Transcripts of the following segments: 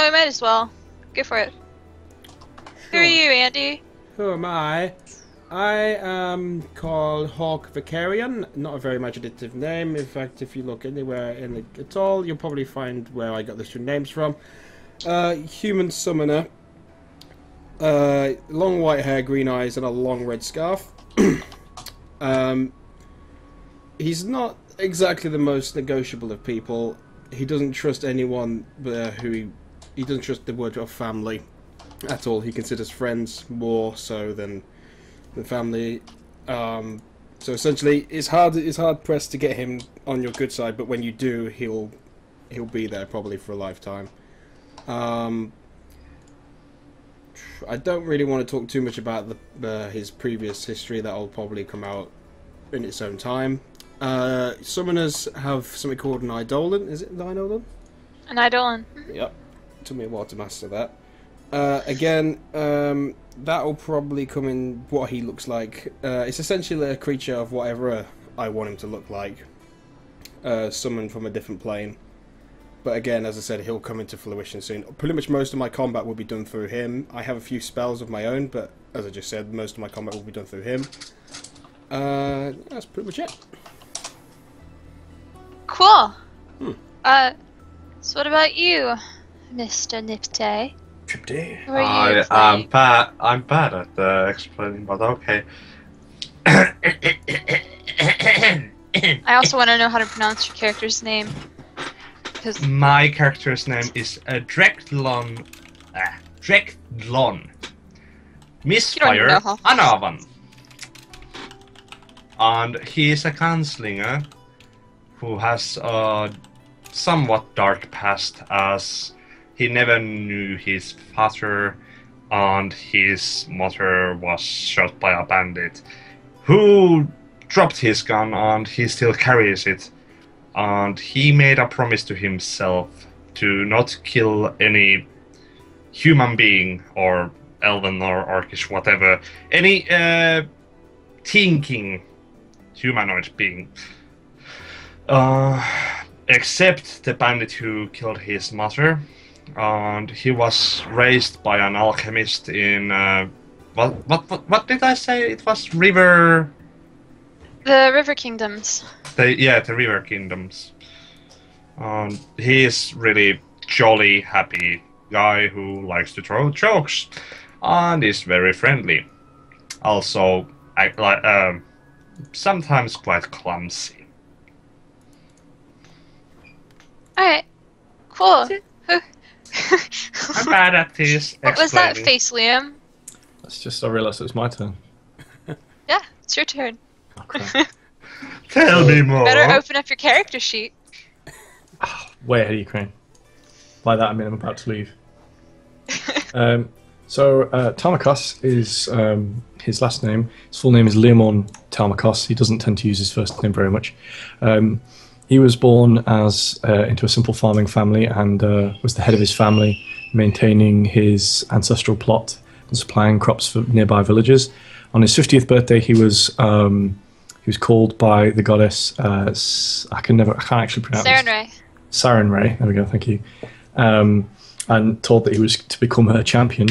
we might as well. Go for it. Who are you, Andy? Who am I? I am called Hawk Vicarian. Not a very imaginative name. In fact, if you look anywhere in it at all, you'll probably find where I got the two names from. Human summoner. Long white hair, green eyes, and a long red scarf. He's not exactly the most negotiable of people. He doesn't trust anyone he doesn't trust the word of family at all. He considers friends more so than family. So essentially, it's hard pressed to get him on your good side. But when you do, he'll be there probably for a lifetime. I don't really want to talk too much about his previous history. That'll probably come out in its own time. Summoners have something called an Eidolon. Is it an Eidolon? An Eidolon. Yep. Took me a while to master that. Again, that'll probably come in what he looks like. It's essentially a creature of whatever I want him to look like. Summoned from a different plane. But again, as I said, he'll come into fruition soon. Pretty much most of my combat will be done through him. I have a few spells of my own, but as I just said, most of my combat will be done through him. That's pretty much it. Cool. So what about you, Mr. Nipte? Tripty. Who are you playing? I'm bad at explaining, but okay. I also want to know how to pronounce your character's name. My character's name is Drekdlon. Drekdlon. Misfire Anavan. And he is a gunslinger who has a somewhat dark past, as he never knew his father and his mother was shot by a bandit who dropped his gun, and he still carries it. And he made a promise to himself to not kill any human being or elven or orcish, whatever, any thinking humanoid being, except the bandit who killed his mother. And he was raised by an alchemist in what did I say? It was the River Kingdoms. The River Kingdoms. He is really jolly, happy guy who likes to throw jokes and is very friendly. Also, sometimes quite clumsy. Alright, cool. I'm bad at this. What was that face, Liam? That's just, I realised it was my turn. Yeah, it's your turn. Okay. Tell me more. Better open up your character sheet. Way ahead of you, Crane. By that I mean I'm about to leave. Talmakos is his last name. His full name is Leomon Talmakos. He doesn't tend to use his first name very much. He was born into a simple farming family and was the head of his family, maintaining his ancestral plot and supplying crops for nearby villages. On his 50th birthday, he was called by the goddess. I can't actually pronounce. Sarenrae. Sarenrae. There we go. Thank you. And told that he was to become her champion.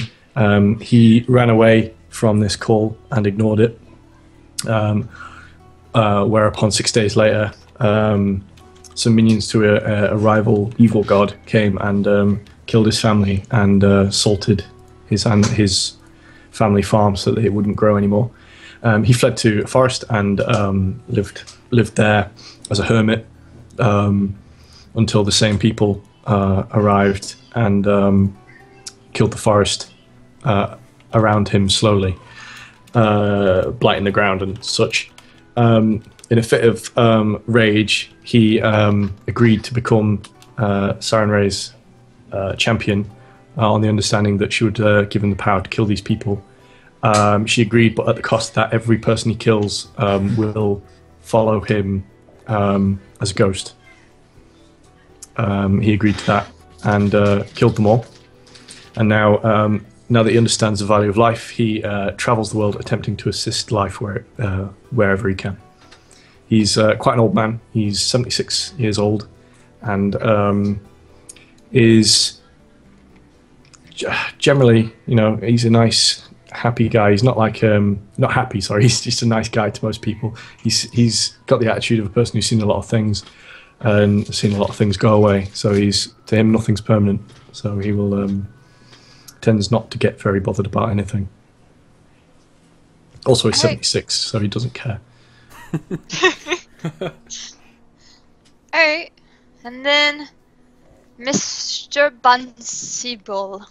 He ran away from this call and ignored it. Whereupon 6 days later, some minions to a rival evil god came and killed his family and salted his family farm so that it wouldn't grow anymore. He fled to a forest and lived there as a hermit until the same people arrived and killed the forest around him slowly, blighting the ground and such. In a fit of rage, he agreed to become Sarenrae's champion on the understanding that she would give him the power to kill these people. She agreed, but at the cost that every person he kills will follow him as a ghost. He agreed to that and killed them all. And now that he understands the value of life, he travels the world attempting to assist life wherever he can. He's quite an old man. He's 76 years old and is generally, you know, he's a nice, happy guy. He's not like not happy. Sorry, he's just a nice guy to most people. He's got the attitude of a person who's seen a lot of things and seen a lot of things go away. So to him, nothing's permanent. So he will tends not to get very bothered about anything. Also, he's 76, so he doesn't care. Alright. And then Mr. Bunceebull.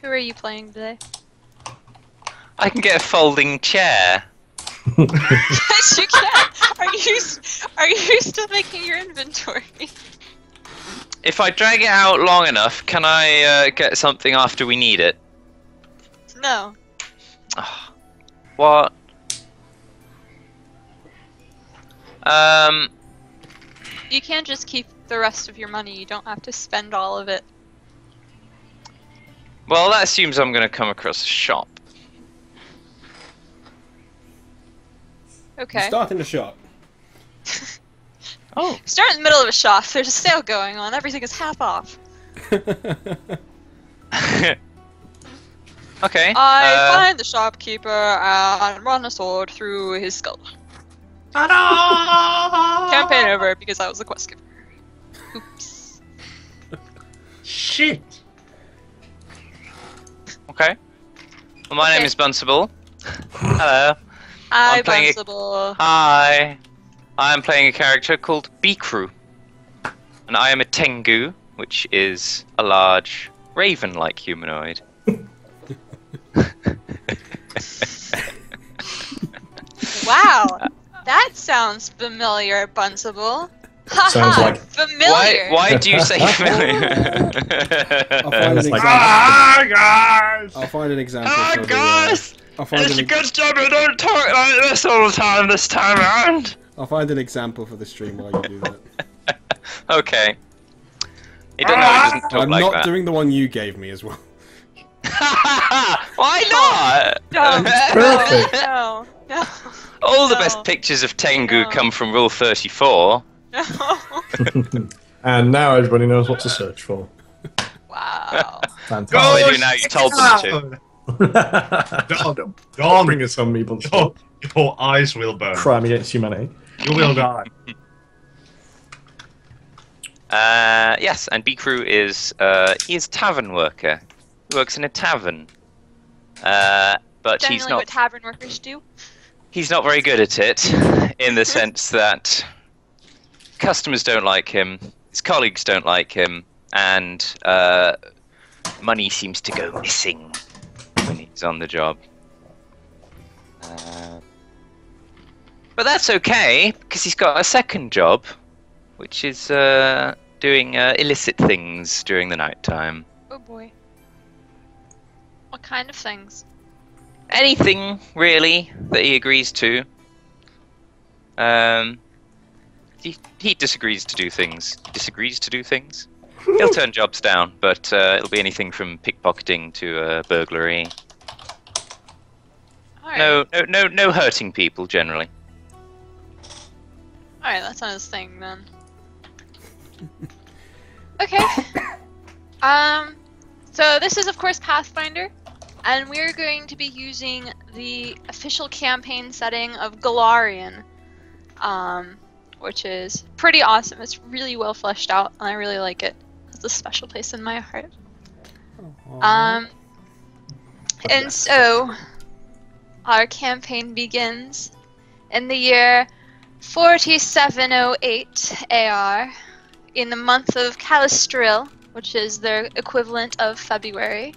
Who are you playing today? I can get a folding chair. Yes, you can! Are you still making your inventory? If I drag it out long enough, can I get something after we need it? No. Oh, what? You can't just keep the rest of your money. You don't have to spend all of it. Well, that assumes I'm going to come across a shop. Okay. Start in the shop. Oh. Start in the middle of a shop. There's a sale going on. Everything is half off. Okay. I find the shopkeeper and run a sword through his skull. Campaign over because I was the quest giver. Oops. Shit. Okay. Well, my name is Bunceebull. Hello. Hi, I'm playing Bunceebull. Hi. I am playing a character called Bikru. And I am a Tengu, which is a large raven-like humanoid. Wow. That sounds familiar, Bunceebull. Sounds like- familiar. Why do you say familiar? I'll find an example. Ah, for the, guys! I'll find It's a an, good job you don't talk like this all the time this time around. I'll find an example for the stream while you do that. Okay. He doesn't talk I'm like not that. doing the one you gave me as well. Why not? No, Perfect. no, no, All the No. best pictures of Tengu No. come from Rule 34. no. And now everybody knows what to search for. Wow. Fantastic. Oh, they do now, you told them to. Don't Bring us on, me, Bunceebull. Your eyes will burn. Crime against humanity. You will die. Yes, and Bikru is he is a tavern worker. He works in a tavern. But Generally he's not what tavern workers do. he's not very good at it, in the sense that customers don't like him, his colleagues don't like him, and money seems to go missing when he's on the job. But that's okay, because he's got a second job, which is doing illicit things during the night time. Oh boy. What kind of things? Anything, really, that he agrees to. He disagrees to do things. Disagrees to do things? He'll turn jobs down, but it'll be anything from pickpocketing to burglary. Alright. No hurting people, generally. Alright, that's not his thing then. Okay. So this is of course Pathfinder, and we're going to be using the official campaign setting of Galarian, which is pretty awesome. It's really well fleshed out, and I really like it. It's a special place in my heart. And so our campaign begins in the year 4708 AR, in the month of Calistril, which is their equivalent of February.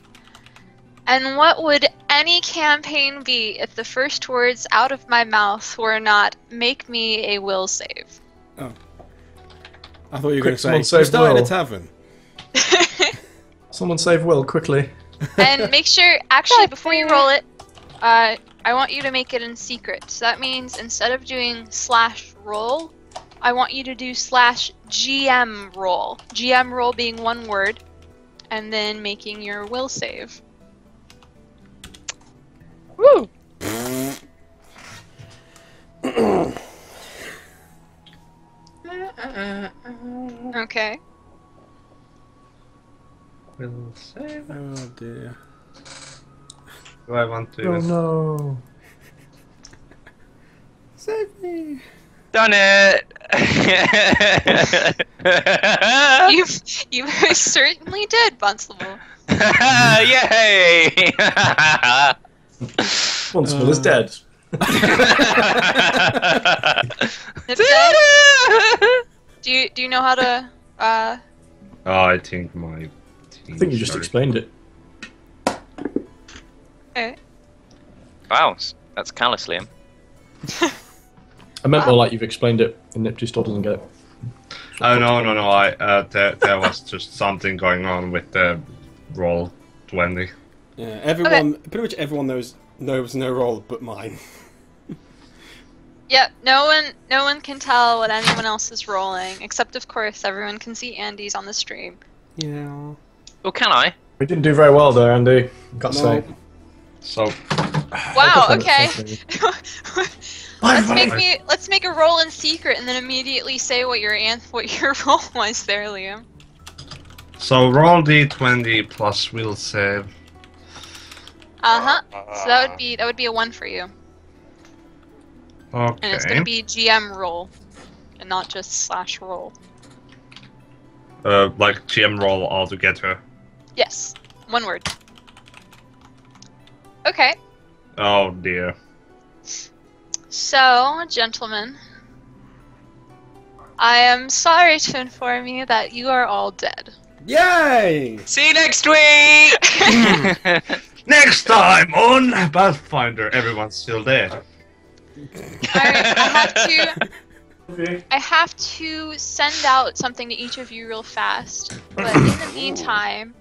And what would any campaign be if the first words out of my mouth were not "make me a will save"? Oh. I thought you were going to say, Someone save "We started Will." a tavern." Someone save Will quickly. And make sure, actually, before you roll it, I want you to make it in secret. So that means instead of doing /roll, I want you to do /GM roll. GM roll being one word, and then making your will save. Woo! Okay. Will save. Oh dear. Do I want to? Oh no. Save me. Done it! You most certainly did, Bunceebull. Yay! Bunceebull is dead. Nip dead? Do you know how to Oh, I think my. I think you just explained it. Okay. Wow, that's callous, Liam. I meant more like you've explained it, and Nip just still doesn't get it. Oh no! There was just something going on with the roll 20. Yeah, everyone, pretty much everyone knows no roll but mine. Yep, no one can tell what anyone else is rolling, except of course everyone can see Andy's on the stream. Yeah. Well, can I? We didn't do very well there, Andy. Got to say. So. Wow, I got okay. something. Let's make a roll in secret and then immediately say what your roll was there, Liam. So roll d20 plus will save. Uh-huh. So that would be a 1 for you. Okay. And it's gonna be GM roll and not just /roll. Like GM roll altogether. Yes. One word. Okay. Oh dear. So, gentlemen, I am sorry to inform you that you are all dead. Yay! See you next week! Next time on Pathfinder, everyone's still dead. I have to send out something to each of you real fast. But in the meantime,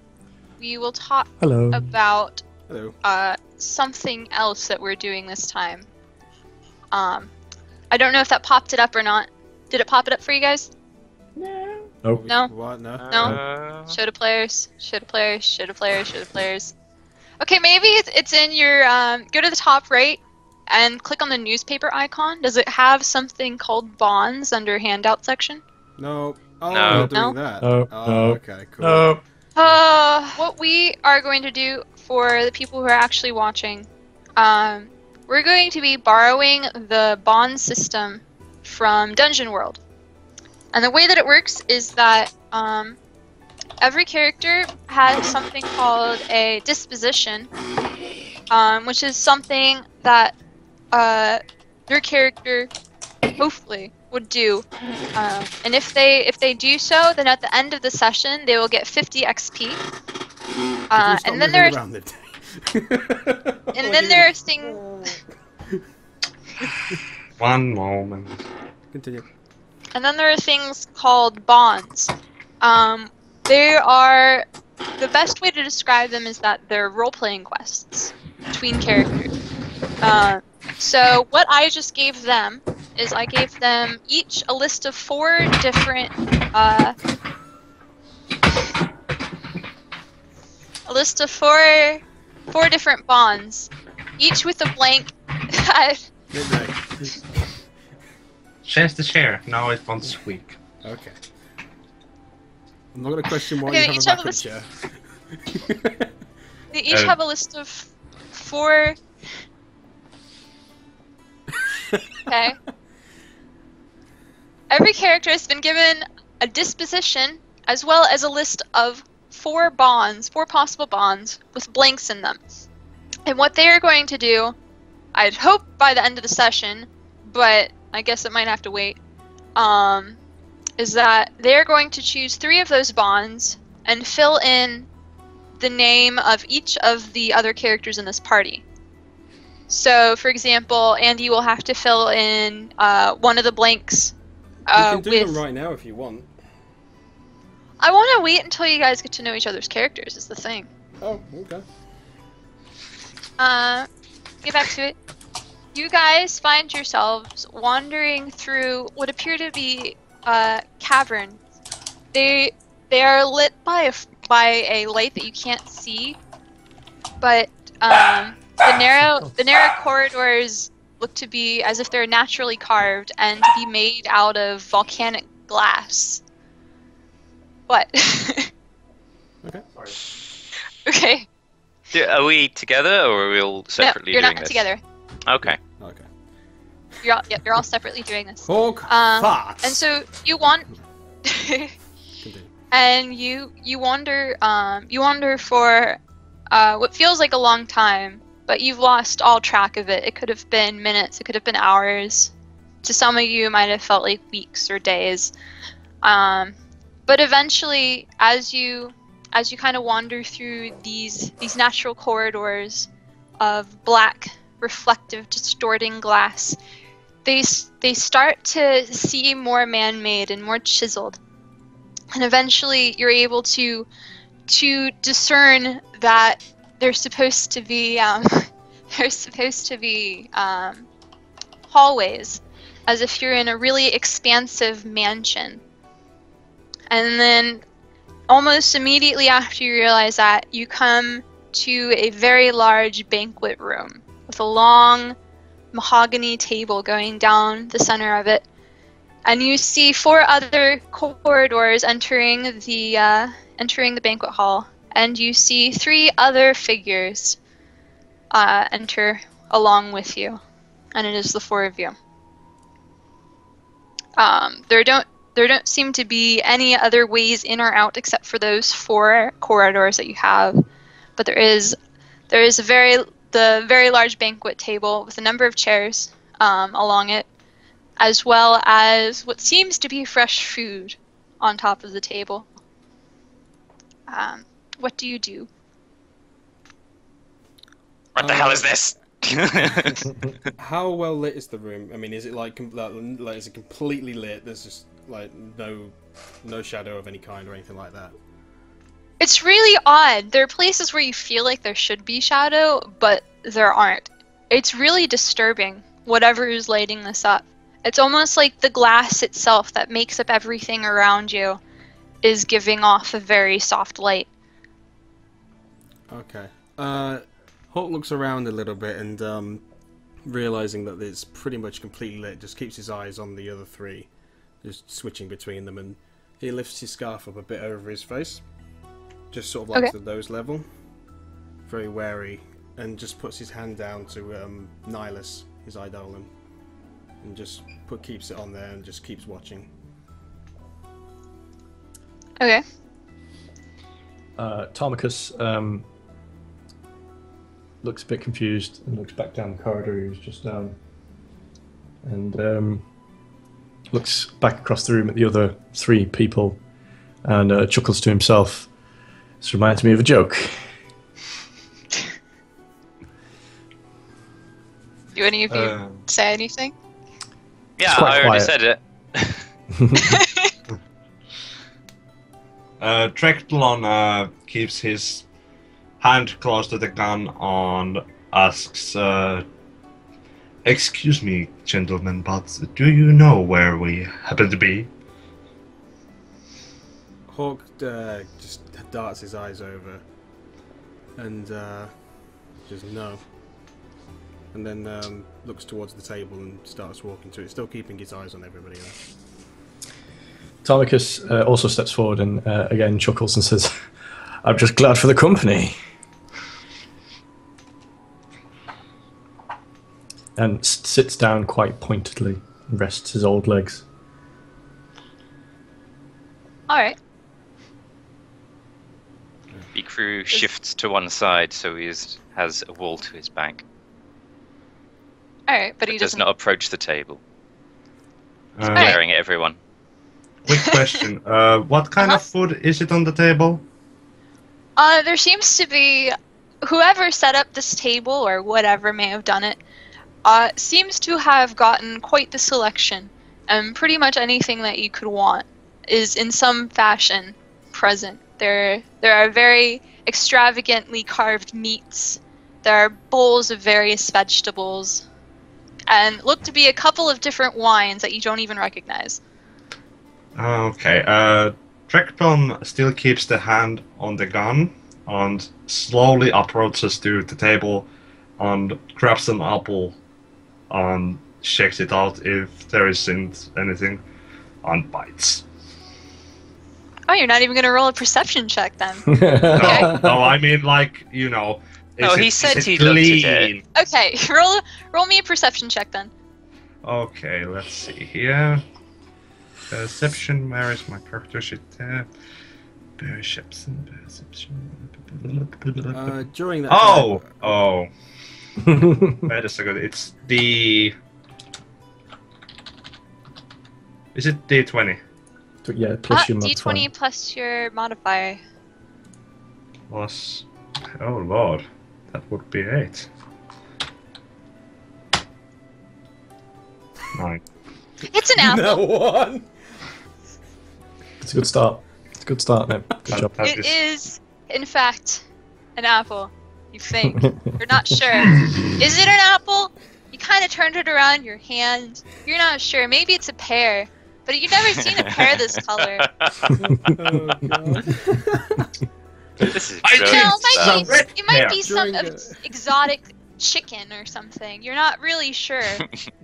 we will talk Hello. about Hello. something else that we're doing this time. I don't know if that popped it up or not. Did it pop it up for you guys? Nope. No? What? No. No? Show to players. Show to players. Show to players. Show to players. Okay, maybe it's in your, go to the top right and click on the newspaper icon. Does it have something called bonds under handout section? No. Oh, No. we're doing No? that. No. Oh, No. okay, cool. No. What we are going to do for the people who are actually watching, we're going to be borrowing the bond system from Dungeon World. And the way that it works is that every character has something called a disposition, which is something that your character hopefully would do. And if they do so, then at the end of the session they will get 50 XP. And then there are things. One moment. Continue. And then there are things called bonds. They are, the best way to describe them is that they're role-playing quests between characters. So what I just gave them is I gave them each a list of 4 different four different bonds, each with a blank. Midnight. Chance to share. Now it won't squeak. Okay. I'm not gonna question why Okay, you each have a have a backup chair. They each have a list of 4. Okay. Every character has been given a disposition as well as a list of 4 bonds, 4 possible bonds with blanks in them. And what they are going to do, I'd hope by the end of the session, but I guess it might have to wait, is that they're going to choose 3 of those bonds and fill in the name of each of the other characters in this party. So, for example, Andy will have to fill in one of the blanks. You can do with... them right now if you want. I want to wait until you guys get to know each other's characters, is the thing. Oh, okay. Get back to it. You guys find yourselves wandering through what appear to be caverns. They are lit by a light that you can't see, but the narrow corridors look to be as if they're naturally carved and to be made out of volcanic glass. But Okay. Okay. Are we together, or are we all separately no, you're doing not this? together. Okay. Okay. You're all separately doing this. Hawk farts. And so you want, Continue. and you wander for what feels like a long time, but you've lost all track of it. It could have been minutes. It could have been hours. To some of you, it might have felt like weeks or days. But eventually, as you kind of wander through these natural corridors of black, reflective, distorting glass, they start to seem more man-made and more chiseled. And eventually, you're able to discern that there's supposed to be hallways, as if you're in a really expansive mansion. And then almost immediately after you realize that, you come to a very large banquet room with a long mahogany table going down the center of it. And you see 4 other corridors entering the banquet hall. And you see 3 other figures enter along with you. And it is the 4 of you. There don't seem to be any other ways in or out except for those 4 corridors that you have. But there is the very large banquet table with a number of chairs along it, as well as what seems to be fresh food on top of the table. What do you do? What the hell is this? How well lit is the room? I mean, is it like is it completely lit? There's just like no shadow of any kind or anything like that. It's really odd. There are places where you feel like there should be shadow, but there aren't. It's really disturbing, whatever is lighting this up. It's almost like the glass itself that makes up everything around you is giving off a very soft light. Okay. Hawk looks around a little bit and realizing that it's pretty much completely lit, just keeps his eyes on the other 3, just switching between them, and he lifts his scarf up a bit over his face, just sort of like to the nose level, very wary, and just puts his hand down to Nihilus, his eidolon, and just keeps it on there and just keeps watching. Okay. Tarmacus looks a bit confused and looks back down the corridor he was just down, and looks back across the room at the other 3 people and chuckles to himself. This reminds me of a joke. Do any of you say anything? Yeah, I already said it. Trektlon keeps his hand close to the gun and asks, "Excuse me, gentlemen, but do you know where we happen to be?" Hawk just darts his eyes over and just no. And then looks towards the table and starts walking to it, still keeping his eyes on everybody else. Tarmacus also steps forward and again chuckles and says, "I'm just glad for the company." And sits down quite pointedly and rests his old legs. Alright. Big Crew shifts to one side so he has a wall to his back. Alright, but he does doesn't... not approach the table. Glaring at everyone. Quick question. What kind of food is it on the table? There seems to be... Whoever set up this table, or whatever may have done it, seems to have gotten quite the selection. And pretty much anything that you could want is in some fashion present. There are very extravagantly carved meats. There are bowls of various vegetables. And look to be a couple of different wines that you don't even recognize. Okay, Trekton still keeps the hand on the gun and slowly approaches to the table and grabs an apple and checks it out if there isn't anything and bites. Oh, you're not even gonna roll a perception check then. No, I mean like No, he said he looked at it. Okay, roll me a perception check then. Okay, let's see here. Perception. Where is my character sheet? Perception. During that. Oh. Wait a second. It's the. Is it D20? Yeah, plus your D20 modifier. plus your modifier. Plus. Oh lord, that would be 8. 9. It's an apple. No one. It's a good start. It's a good start, mate. Good job. That It is, in fact, an apple. You think. You're not sure. Is it an apple? You kind of turned it around in your hand. You're not sure. Maybe it's a pear. But you've never seen a pear this color. Oh, God. This is I brilliant think stuff. It might be some During the- exotic chicken or something. You're not really sure.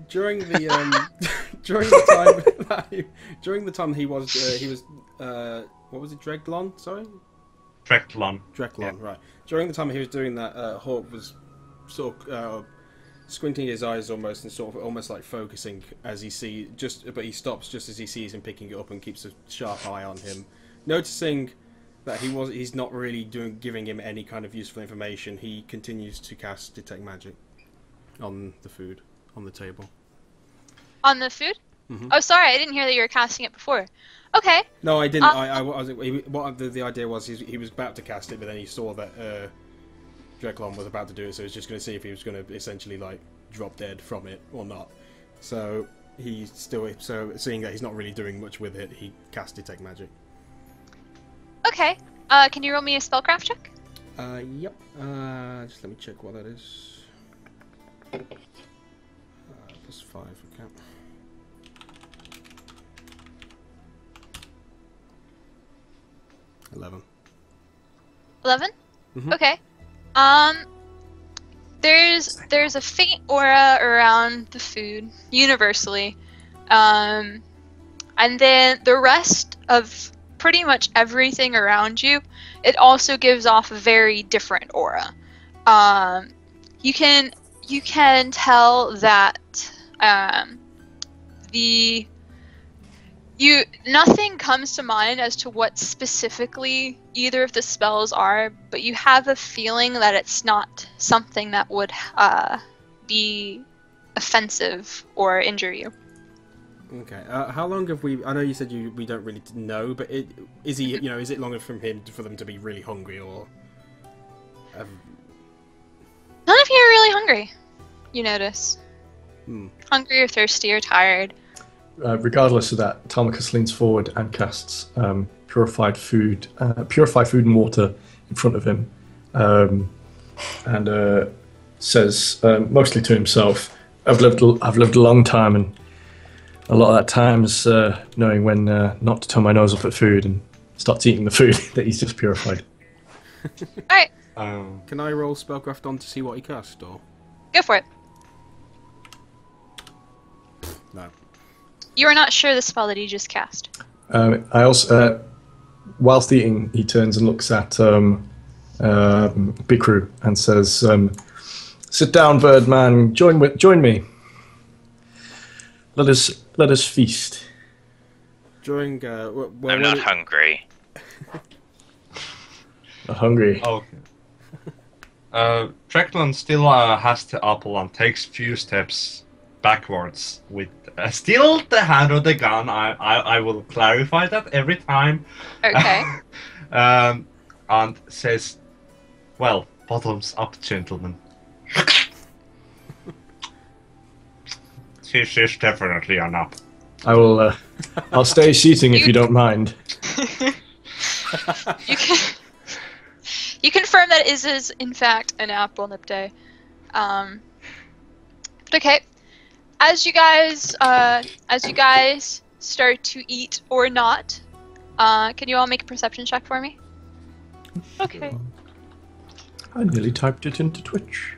During the during the time he was what was it, Dreglon? Sorry, Treklon. Dreglon. Right. During the time he was doing that, Hawk was sort of squinting his eyes almost and sort of almost like focusing as he but he stops just as he sees him picking it up and keeps a sharp eye on him, noticing that he's not really giving him any kind of useful information. He continues to cast Detect Magic on the food on the table. On the food? Mhm. Oh, sorry, I didn't hear that you were casting it before. Okay. No, I didn't. The idea was he was about to cast it, but then he saw that Dreklon was about to do it, so he was just going to see if he was going to essentially like drop dead from it or not. So seeing that he's not really doing much with it, he cast Detect Magic. Okay. Can you roll me a spellcraft check? Yep. Just let me check what that is. Plus 5. Okay. $11. 11? Mhm. Okay. There's a faint aura around the food, universally. And then the rest of pretty much everything around you, it also gives off a very different aura. You can tell that nothing comes to mind as to what specifically either of the spells are, but you have a feeling that it's not something that would be offensive or injure you. Okay. How long have we? I know you said we don't really know, but is he? Is it longer for them to be really hungry, or? None of you are really hungry. You notice. Hungry or thirsty or tired. Regardless of that, Telemachus leans forward and casts purified food and water in front of him, and says, mostly to himself, "I've lived a long time, and a lot of that time is knowing when not to turn my nose up at food and start eating the food that he's just purified." Alright, Can I roll spellcraft on to see what he cast, or? go for it. No. You are not sure the spell that he just cast. I also, whilst eating, he turns and looks at Bikru and says, "Sit down, Birdman. Join me. Let us feast." During I'm not hungry. Not hungry. Okay. Treklon still has the apple and takes few steps backwards with still the hand of the gun. I will clarify that every time. Okay. And says, "Well, bottoms up, gentlemen. This is definitely an up." I will. I'll stay seating if you don't mind. You confirm that it is in fact an apple nipte. But okay. As you guys start to eat or not, can you all make a perception check for me? Okay. I nearly typed it into Twitch.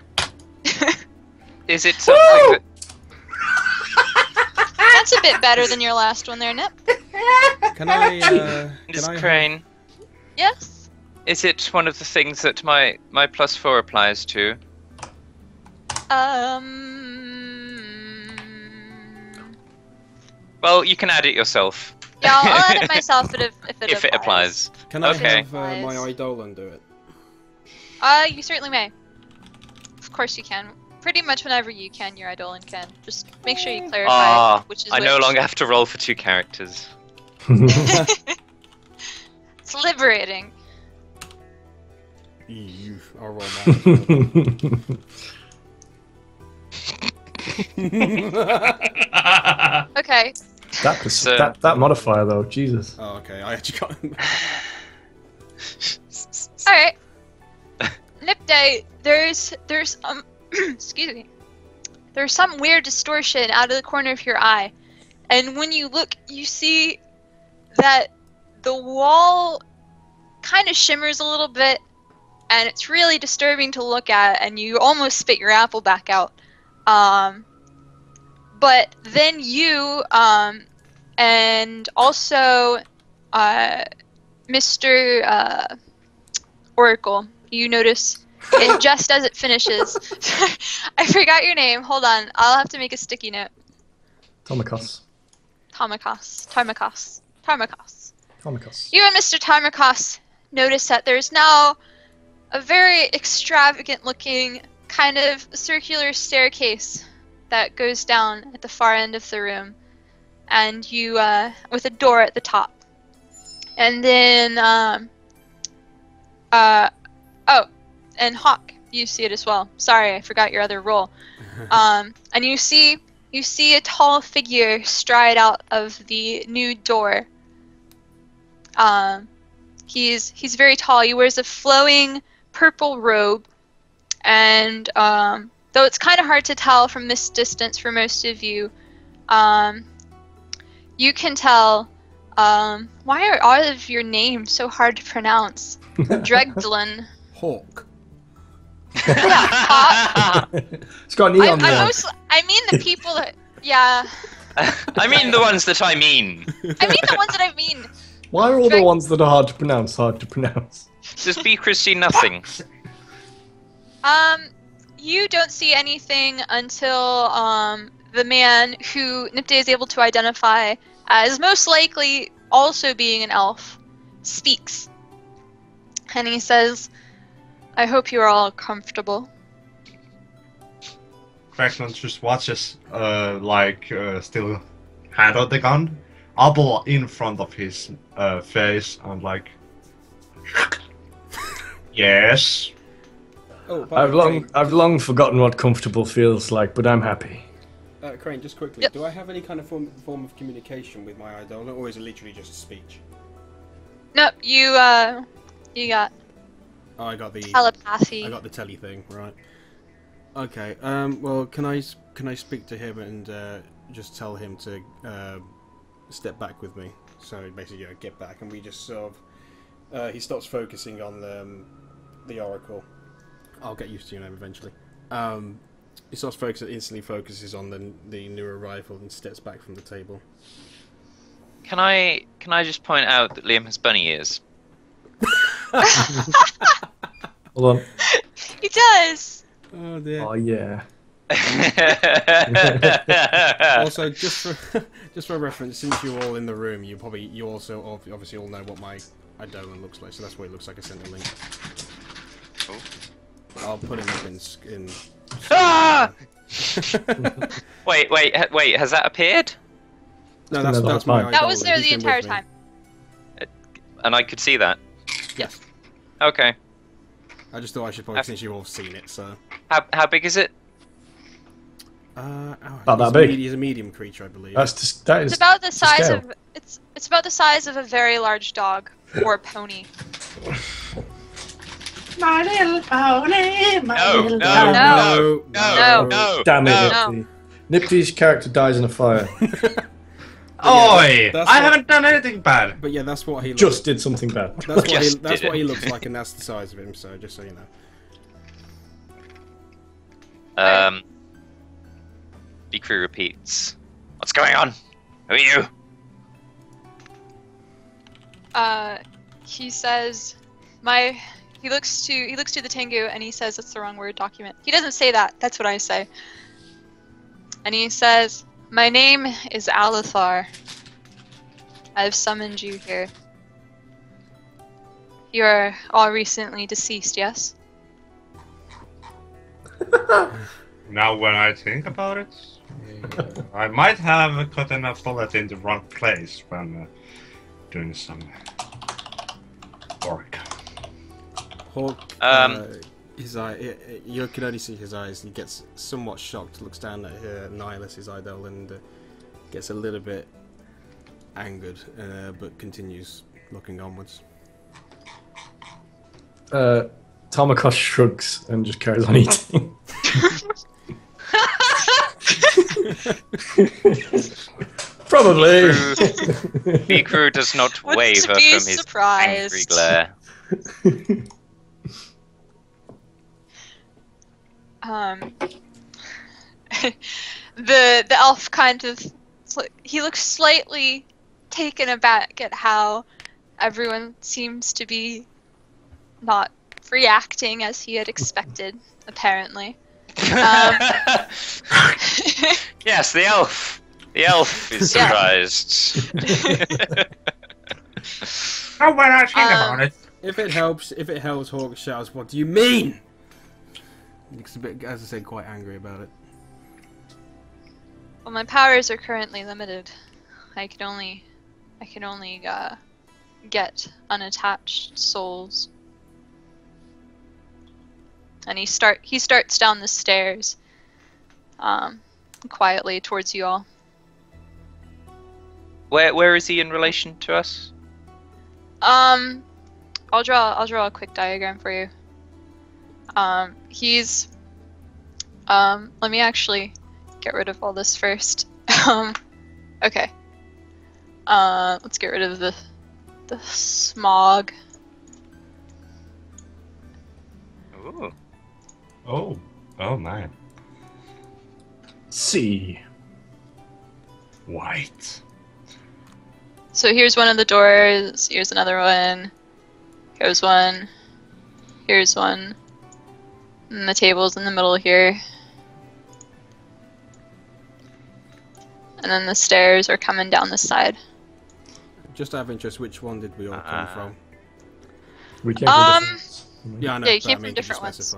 Is it something that... That's a bit better than your last one there, Nip. Can I? Miss Can I? Crane, Yes. is it one of the things that my +4 applies to? Well, you can add it yourself. Yeah, I'll add it myself if it applies. Can I Okay. have my Eidolon do it? You certainly may. Of course you can. Pretty much whenever you can, your Eidolon can. Just make sure you clarify which is I which. no longer have to roll for 2 characters. It's liberating. You are roll mine. Okay. That modifier though, Jesus. Oh, okay. I actually got him. Alright. Nip Day, there's excuse me. There's some weird distortion out of the corner of your eye. And when you look, you see that the wall kind of shimmers a little bit, and it's really disturbing to look at, and you almost spit your apple back out. But then you, and also, Mr. Oracle, you notice it just as it finishes. I forgot your name. Hold on. I'll have to make a sticky note. Tomikos. Tarmakos. Tomikos. You and Mr. Tarmakos notice that there's now a very extravagant looking kind of circular staircase that goes down at the far end of the room. And you, with a door at the top. And then, and Hawk, you see it as well. Sorry, I forgot your other role. And you see a tall figure stride out of the new door. He's very tall. He wears a flowing purple robe, and though it's kind of hard to tell from this distance for most of you, you can tell. Why are all of your names so hard to pronounce? Dregdlin. Hawk. Yeah, Hawk. It's got an E on there. I mean the people that. Yeah. I mean the ones that I mean. I mean the ones that I mean. Why are all the ones that are hard to pronounce hard to pronounce? Just be Christy nothing. You don't see anything until the man who Nipte is able to identify as most likely also being an elf speaks. And he says, I hope you're all comfortable. Crackland just watches, still hand on the gun, apple in front of his face, and like, yes. Oh, I've long forgotten what comfortable feels like, but I'm happy. Crane, just quickly, Yep. do I have any kind of form of communication with my Eidolon, or is it literally just speech? No, you got Oh, I got the telepathy. I got the telly thing, right? Okay. Well, can I speak to him and just tell him to step back with me? So basically, get back, and we just sort of he stops focusing on the Oracle. I'll get used to your name eventually. He starts instantly focuses on the new arrival and steps back from the table. Can I just point out that Liam has bunny ears? Hold on. He does. Oh dear. Oh yeah. Also, just for reference, since you're all in the room, you also obviously all know what my Eidolon looks like. So that's what it looks like. I sent a link. Oh. I'll put him up in Ah! Wait, has that appeared? No, that's my Eidolon. That was there He's the been entire with me. time. And I could see that. Yes. Okay. I just thought I should probably, since you all have seen it, so. How big is it? Not that he's big. He's a medium creature, I believe. That is It's about the size scale. of it's about the size of a very large dog or a pony. My little pony, No. No. Damn it, No. Nipty. Nipty's character dies in a fire. Oi! that's I what- haven't done anything bad. But yeah, that's what he Just did something bad. That's what he did it. looks like, and that's the size of him. So just so you know. Bikru repeats. What's going on? Who are you? he says, he looks to the Tengu and he says, that's the wrong word, document. He doesn't say that, that's what I say. And he says, my name is Alithar. I've summoned you here. You are all recently deceased, yes? Now when I think about it, I might have gotten a bullet in the wrong place when doing some work. Hawk, his eye, you can only see his eyes. He gets somewhat shocked, looks down at Nihilus, his idol, and gets a little bit angered, but continues looking onwards. Tamakos shrugs and just carries on eating. Probably. Mikru does not waver from his angry glare. The elf kind of, he looks slightly taken aback at how everyone seems to be not reacting as he had expected, apparently. Yes, the elf. The elf is surprised. Now when I think about it. If it helps, Hawk shouts, "What do you mean?" He looks a bit, as I said, quite angry about it. Well, my powers are currently limited. I can only get unattached souls. And he starts down the stairs, quietly towards you all. Where is he in relation to us? I'll draw a quick diagram for you. He's let me actually get rid of all this first. Okay. Let's get rid of the smog. Ooh. Oh man. See. White. So here's one of the doors, here's another one, here's one, here's one, and the table's in the middle here. And then the stairs are coming down this side. Just out of interest, which one did we all come from? We came from different... Yeah, I know. Yeah, you came from different ones.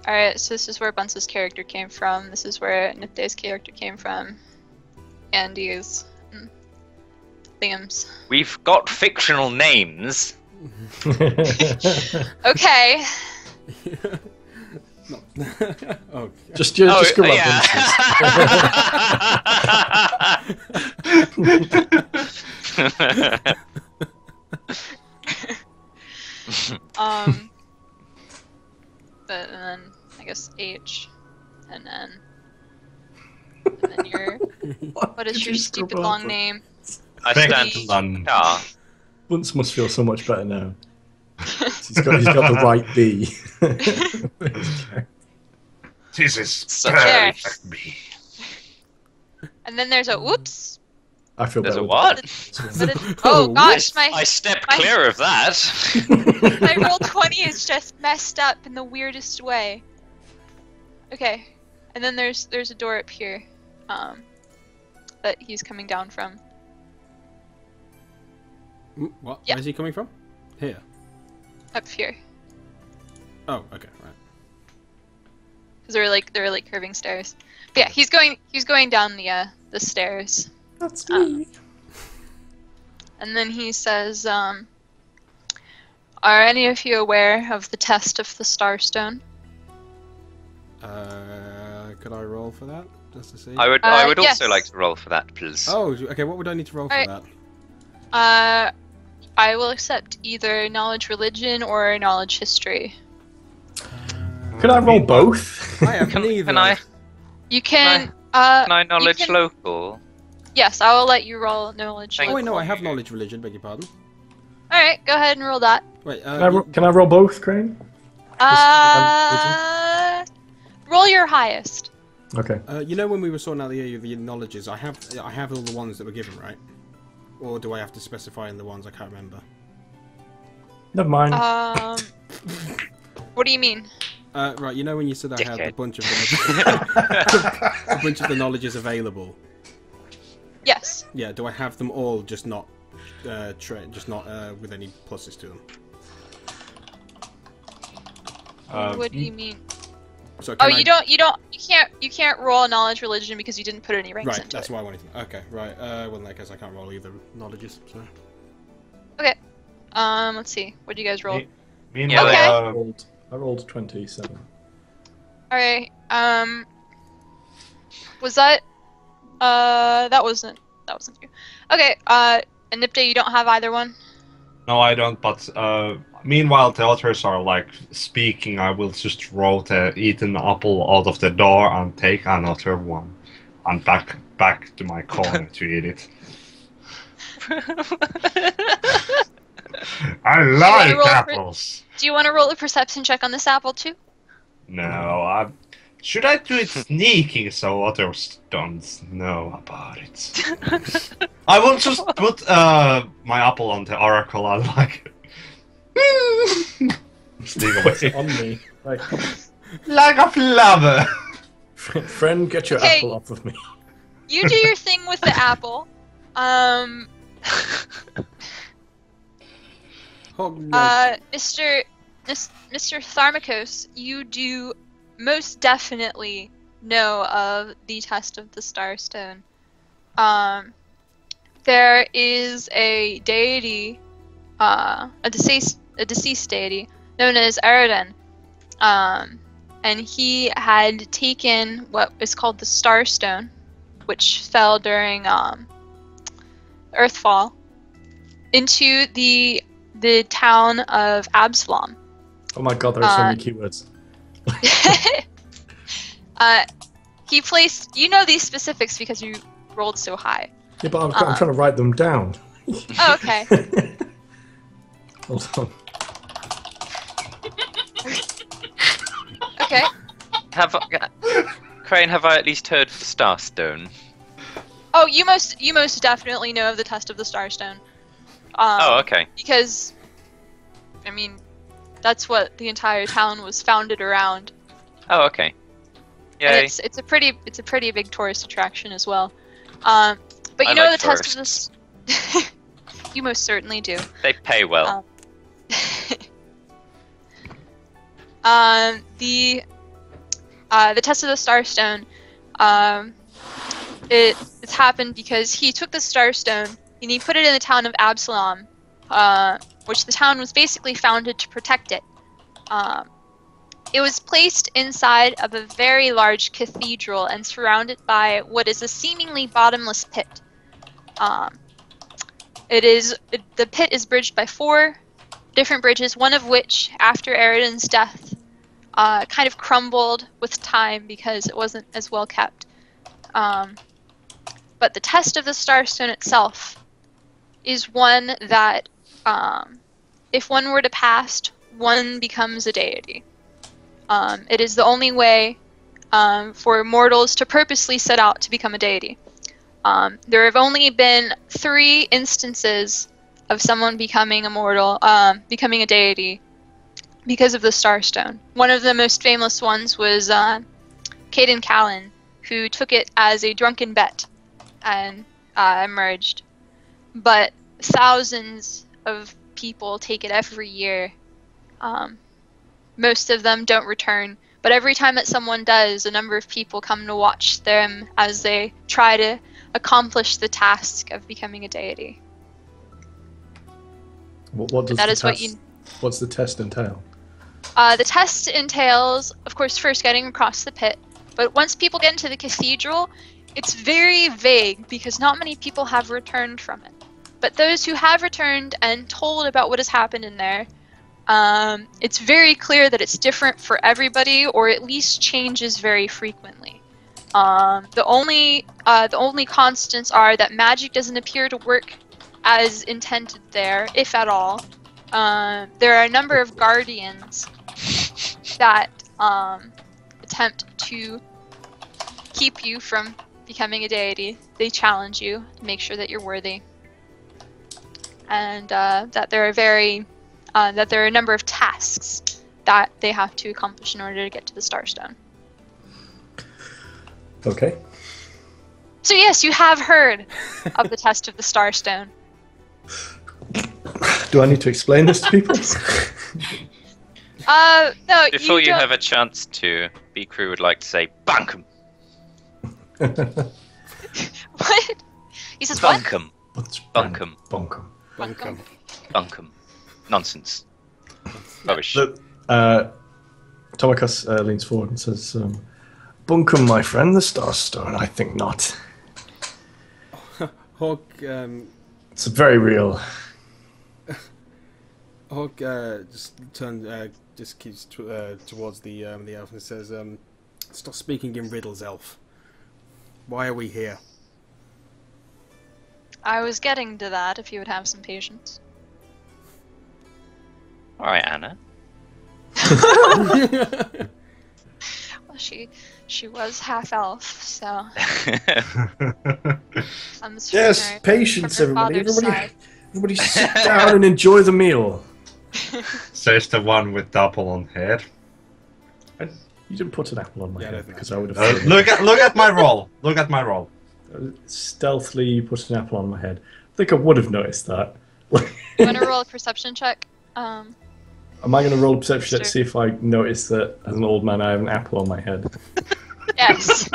Alright, so this is where Bunce's character came from, this is where Nipde's character came from, Andy's, and Liam's. We've got fictional names. Okay. Oh, just go yeah. But and then I guess H, and then your what is your stupid long name? I stand star. Bunce must feel so much better now. he's got the right B. This is Such perfect B. And then there's a whoops. I feel There's better. a what? Oh gosh, I stepped clear of that. my roll 20 is just messed up in the weirdest way. Okay, and then there's a door up here, that he's coming down from. What? Yeah. Where's he coming from? Here. Up here, Oh, okay, right. because there were like curving stairs. But yeah, he's going down the stairs. That's me. And then he says, "Are any of you aware of the test of the starstone?" Could I roll for that, just to see? I would yes. also like to roll for that, please. Oh, okay. What would I need to roll for Alright. that? I will accept either knowledge religion or knowledge history. Could I roll both? I have neither. Can I? You can. Can I knowledge you can- local? Yes, I will let you roll knowledge. Thank Oh wait, no, local. I have knowledge religion. Beg your pardon. All right, go ahead and roll that. Wait. Can I roll both, Crane? Roll your highest. Okay. You know when we were sorting out the knowledges, I have all the ones that were given, right? or do I have to specify in the ones I can't remember? Never mind. What do you mean? Right, you know when you said I had a Dickhead. bunch of the a bunch of the knowledges available. Yes. Yeah, do I have them all? Just not with any pluses to them. What do you mean? So Oh, can you can't roll a knowledge religion because you didn't put any ranks Right, into that's it. why I wanted to. Okay, right. Well, in that case, I can't roll either knowledges. So. Okay. Let's see. What do you guys roll? Meanwhile, Okay. I rolled 27. All right. Was that? That wasn't you. Okay. And Nipte, you don't have either one. no, I don't. But meanwhile, the others are like speaking. I will just roll the eaten apple out of the door and take another one, and back to my corner to eat it. I like apples. Do you want to roll a perception check on this apple too? No, should I do it sneaking so others don't know about it? I will just put my apple on the oracle and like sneak away On me. Like, like a flower. friend, get your Okay. apple off of me. You do your thing with the apple. Mr. Tharmacos, you do most definitely know of the test of the starstone. There is a deity, a deceased deity known as Eridan, and he had taken what is called the starstone, which fell during Earthfall, into the town of Absalom. Oh my god, there are so many keywords. He placed. You know these specifics because you rolled so high. Yeah, but I'm trying to write them down. Oh, okay. Hold on. Okay. Crane, have I at least heard of the Starstone? Oh, you most definitely know of the test of the starstone. Oh, okay. Because, I mean, that's what the entire town was founded around. Oh, okay. And Yay. it's a pretty big tourist attraction as well. But you I know like the test of this. You most certainly do. They pay well. The test of the starstone. It's happened because he took the starstone and he put it in the town of Absalom, which the town was basically founded to protect it. It was placed inside of a very large cathedral and surrounded by what is a seemingly bottomless pit. The pit is bridged by 4 different bridges, one of which, after Eridan's death, kind of crumbled with time because it wasn't as well kept. But the test of the starstone itself is one that, if one were to pass, one becomes a deity. It is the only way for mortals to purposely set out to become a deity. There have only been 3 instances of someone becoming a mortal, becoming a deity, because of the starstone. One of the most famous ones was Caden Callan, who took it as a drunken bet and emerged. But thousands of people take it every year. Most of them don't return, but every time that someone does, a number of people come to watch them as they try to accomplish the task of becoming a deity. What does That the is test, what you. What's the test entail? The test entails, of course, first getting across the pit, but once people get into the cathedral, it's very vague because not many people have returned from it. But those who have returned and told about what has happened in there, it's very clear that it's different for everybody, or at least changes very frequently. The only constants are that magic doesn't appear to work as intended there, if at all. There are a number of guardians that attempt to keep you from becoming a deity. They challenge you to make sure that you're worthy. and that there are a number of tasks that they have to accomplish in order to get to the Starstone. Okay. So yes, you have heard of the test of the Starstone. Do I need to explain this to people? No. Before you don't... have a chance to, B Crew would like to say, bunkum. What? He says what? Bunkum. Bunkum. Bunkum. Bunkum. Bunkum. Nonsense. Rubbish. Tomakas leans forward and says, Bunkum, my friend, the Starstone? I think not. Hawk, It's very real. Hawk just keeps towards the elf and says, "Stop speaking in riddles, elf. Why are we here?" I was getting to that. If you would have some patience. All right, Anna. Well, she was half elf, so. Yes, patience, from her everybody. father's side. Everybody sit down and enjoy the meal. Says the one with the apple on head. You didn't put an apple on my Yeah, I head don't think because I I would have. Look at my roll. Look at my roll. Stealthily, you put an apple on my head. I think I would have noticed that. You want to roll a perception check? Am I going to roll a perception check to Sure. see if I notice that as an old man I have an apple on my head? Yes.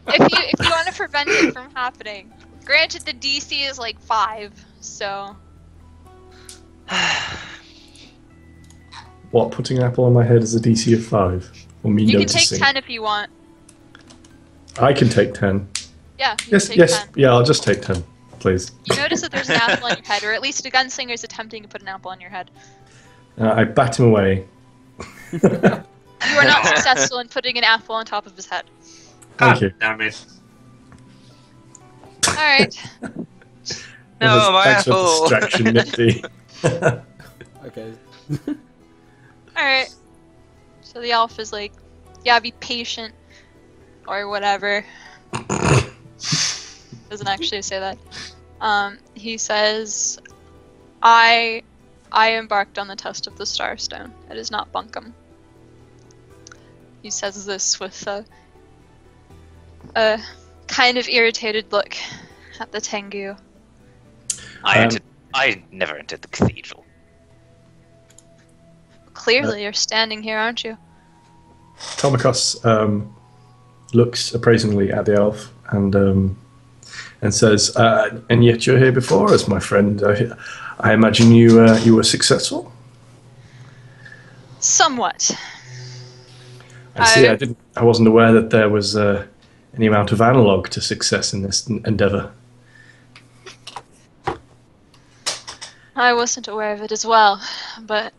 if you want to prevent it from happening. Granted, the DC is like 5, so. What, putting an apple on my head is a DC of 5? Or me You can noticing? take 10 if you want. I can take 10. Yeah, you Yes, can take yes. 10. Yeah, I'll just take 10, please. You notice that there's an apple on your head, or at least a gunslinger is attempting to put an apple on your head. I bat him away. You are not successful in putting an apple on top of his head. Thank you. Damn it. Alright. No, my Thanks apple. for distraction, Nifty. Okay. Alright. So the elf is like, yeah, be patient. Or whatever. Doesn't actually say that. He says, I embarked on the test of the Starstone. It is not bunkum. He says this with a kind of irritated look at the Tengu. I never entered the cathedral. Clearly, you're standing here, aren't you? Tomakos looks appraisingly at the elf and says, "And yet you're here before us, my friend. I imagine you were successful." Somewhat. I see. I wasn't aware that there was any amount of analog to success in this endeavor. I wasn't aware of it as well, but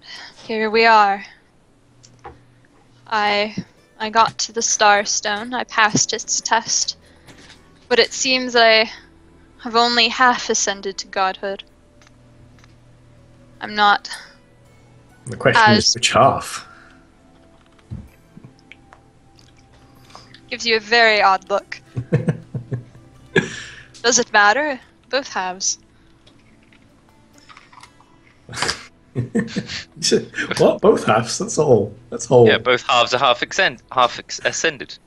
here we are. I got to the Starstone. I passed its test, but it seems I have only half ascended to godhood. I'm not. The question is which half? Gives you a very odd look. Does it matter? Both halves. What? Both halves? That's all. That's all. Yeah, both halves are half ascended.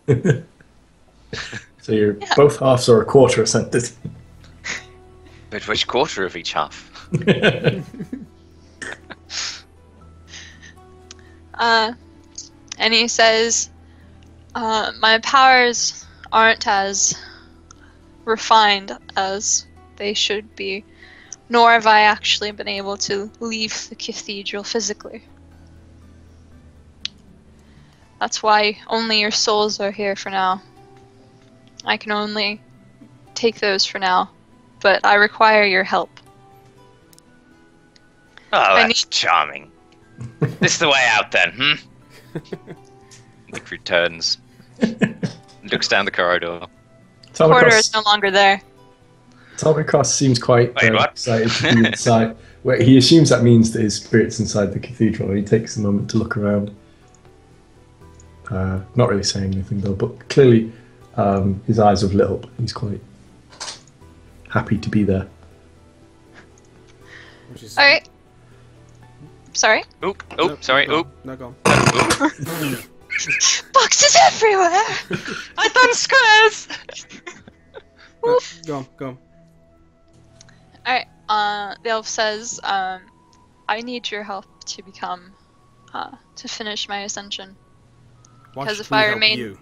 So both halves are a quarter ascended. But which quarter of each half? And he says, my powers aren't as refined as they should be, nor have I actually been able to leave the cathedral physically. That's why only your souls are here for now. I can only take those for now, but I require your help. Oh, that's charming. This is the way out then, Nick returns. Looks down the corridor. The corridor is no longer there. Tomakos seems quite what? excited to be inside. Where he assumes that means that his spirit's inside the cathedral. He takes a moment to look around. Not really saying anything though, but clearly his eyes have lit up. He's quite happy to be there. Which is... Alright. Sorry? Oop, No, sorry, no, oop. No, go on. Boxes everywhere! I done squares! No, go on. Alright, the elf says, I need your help to become, to finish my ascension. Why Because should if we I help remain- you?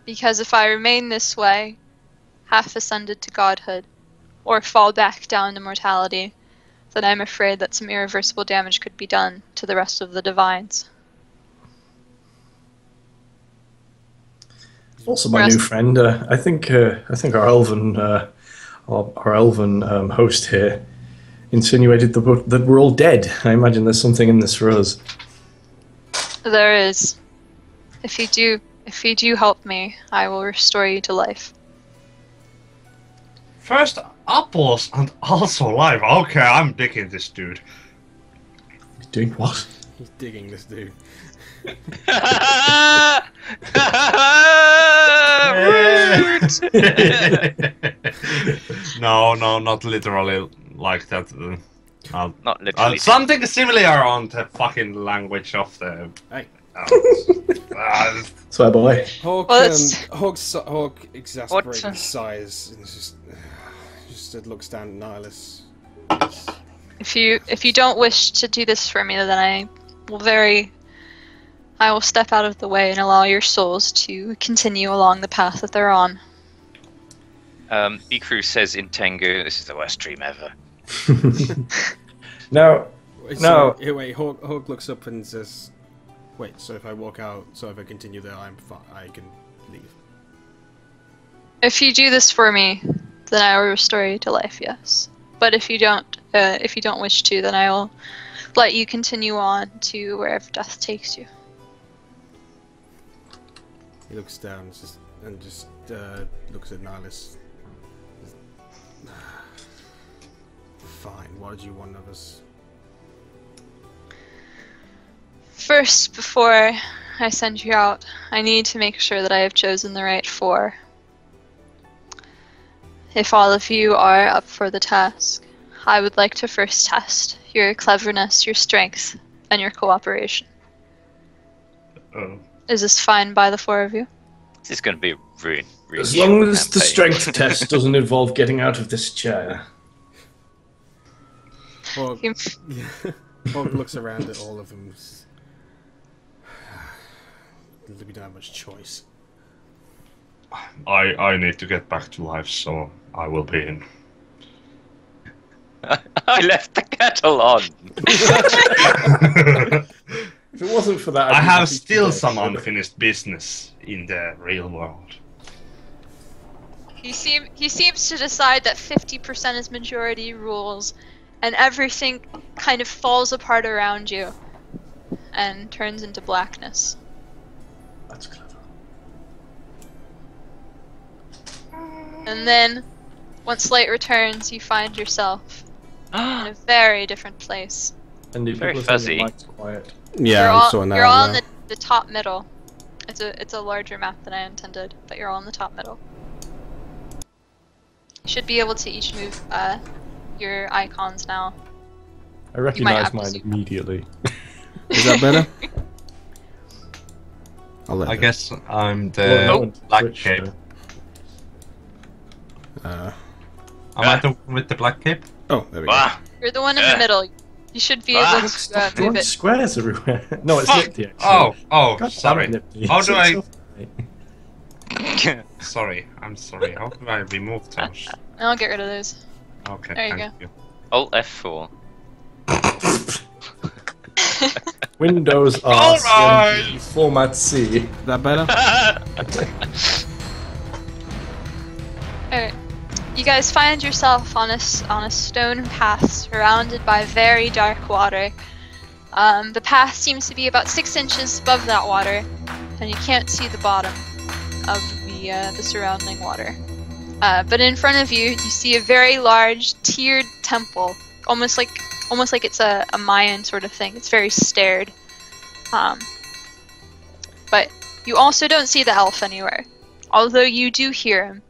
Because if I remain this way, half ascended to godhood, or fall back down to mortality, then I'm afraid that some irreversible damage could be done to the rest of the divines. Also, my new friend. I think our elven host here insinuated that we're all dead. I imagine there's something in this for us. There is. If you do help me, I will restore you to life. First apples and also life. Okay, I'm digging this dude. Doing what? He's digging this dude. No, not literally like that. Not literally. Something similar on the fucking language of the. Hey. Swear boy. Hawk, Well, it's- Hawk exasperated What? sighs and just looks down at Nihilus. If you don't wish to do this for me, then I will step out of the way and allow your souls to continue along the path that they're on. Bikru says in Tengu, this is the worst dream ever. Now, No. Wait, Hawk looks up and says, "Wait, so if I walk out, so if I continue there, I can leave." If you do this for me, then I will restore you to life. Yes, but if you don't wish to, then I will let you continue on to wherever death takes you. He looks down and just looks at Nihilus. Fine. What did you want of us? First, before I send you out, I need to make sure that I have chosen the right four. If all of you are up for the task, I would like to first test your cleverness, your strength, and your cooperation. Oh. Is this fine by the four of you? This is going to be a really As long short as the campaign. strength test doesn't involve getting out of this chair. Hawk, You- Hawk looks around at all of them. We don't have much choice. I need to get back to life, so I will be in. I left the kettle on. If it wasn't for that, I I'd be have happy to still be some dead. unfinished business in the real world. He seems to decide that 50% is majority rules, and everything kind of falls apart around you, and turns into blackness. That's clever. And then, once light returns, you find yourself in a very different place. And if Very people fuzzy. say the mic's quiet. Yeah, you're I'm all, sorting that you're all out in now. the top middle. It's a larger map than I intended, but you're all in the top middle. You should be able to each move your icons now. I recognise have to mine zoom. immediately. Is that better? I'll let I it. guess I'm Well, the no one's black switched, cape. Uh, Am I the one with the black cape? oh, there we go. Ah, You're the one in the middle. You should be able to Stop move drawing it. squares everywhere. No, it's Fuck. Nifty, actually. Oh, God damn sorry. it, Nifty. How do It's I- Sorry, I'm sorry. How do I remove those? I'll get rid of those. Okay, There you thank you. Alt F4. Windows R, Alright. CMD, Format C. That better? Alright. You guys find yourself on a stone path surrounded by very dark water. The path seems to be about 6 inches above that water, and you can't see the bottom of the surrounding water. But in front of you, you see a very large tiered temple, almost like it's a Mayan sort of thing. It's very stared. But you also don't see the elf anywhere, although you do hear him.